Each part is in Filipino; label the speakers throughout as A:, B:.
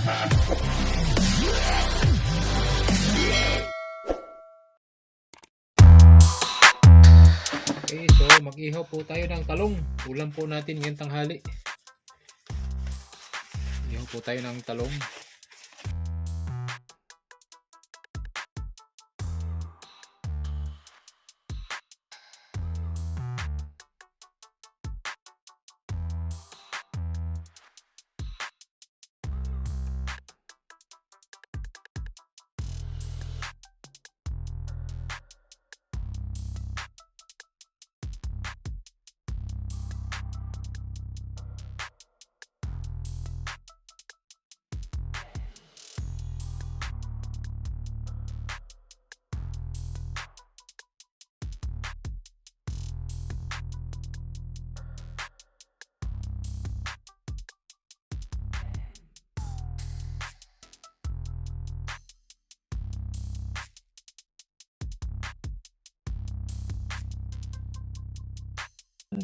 A: Okay, so mag-ihaw po tayo ng talong. Ulam po natin ngayong tanghali. Ihaw po tayo ng talong.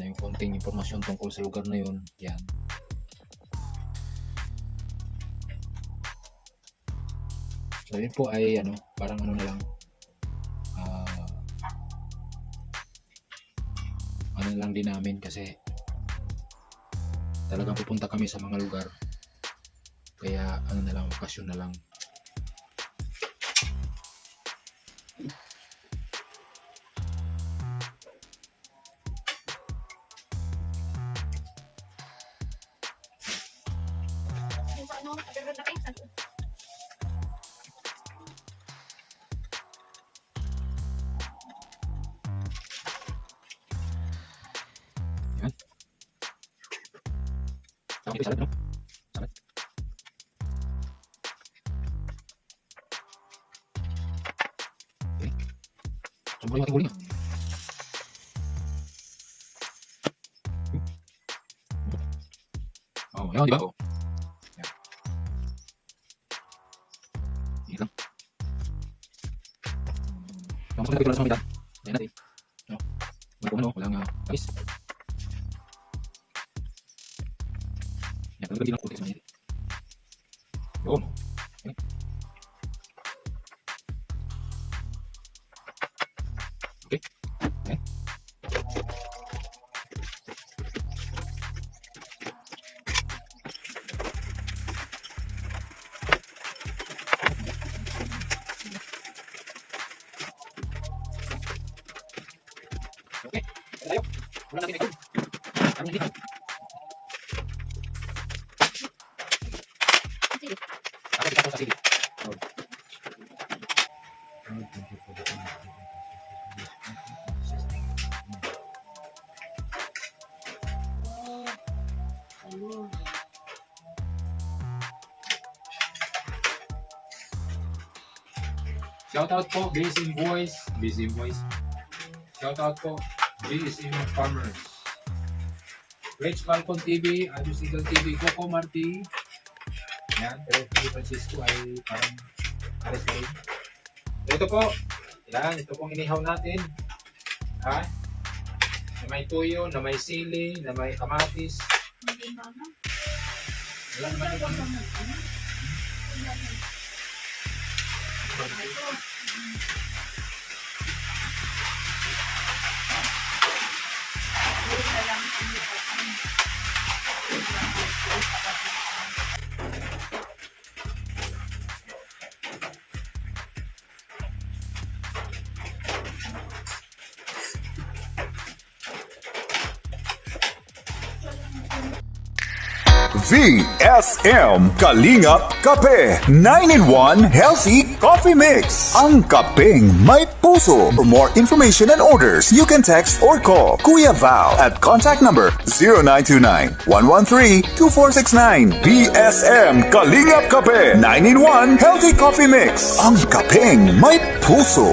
A: Yung konting impormasyon tungkol sa lugar na yun, yan. So yun po ay parang na lang, lang din namin kasi talagang pupunta kami sa mga lugar, kaya na lang, okasyon na lang. Yan. Okay, salad, no? Salad. Okay. Sobrang yung ating uling, Oh, yan, di ba? Oh. Yan. Yan lang. Masuk natin ito lang sa mga yan natin. No? Walang tamis. Yan, talaga din ang konti sa mga yan. Yun. Okay. Okay. Okay. Okay, tayo. Wala natin ito. Kami dito. Ako dito sa sili. Shout out po, Busy Boys. Shout out po, Busy Farmers. Rich Falcon TV, Adus Eagle TV, Coco Marti. Yan, pero Francisco ay parang alis na rin. Ito po, yan, ito pong inihaw natin. Ha? Na may tuyo, na may sili, na may kamatis. Wala naman ito.
B: VSM Kalingap Kape 9-in-1 Healthy Coffee Mix. Ang kapeng may puso. For more information and orders, you can text or call Kuya Val at contact number 0929-113-2469. VSM Kalingap Kape 9-in-1 Healthy Coffee Mix. Ang kapeng may puso.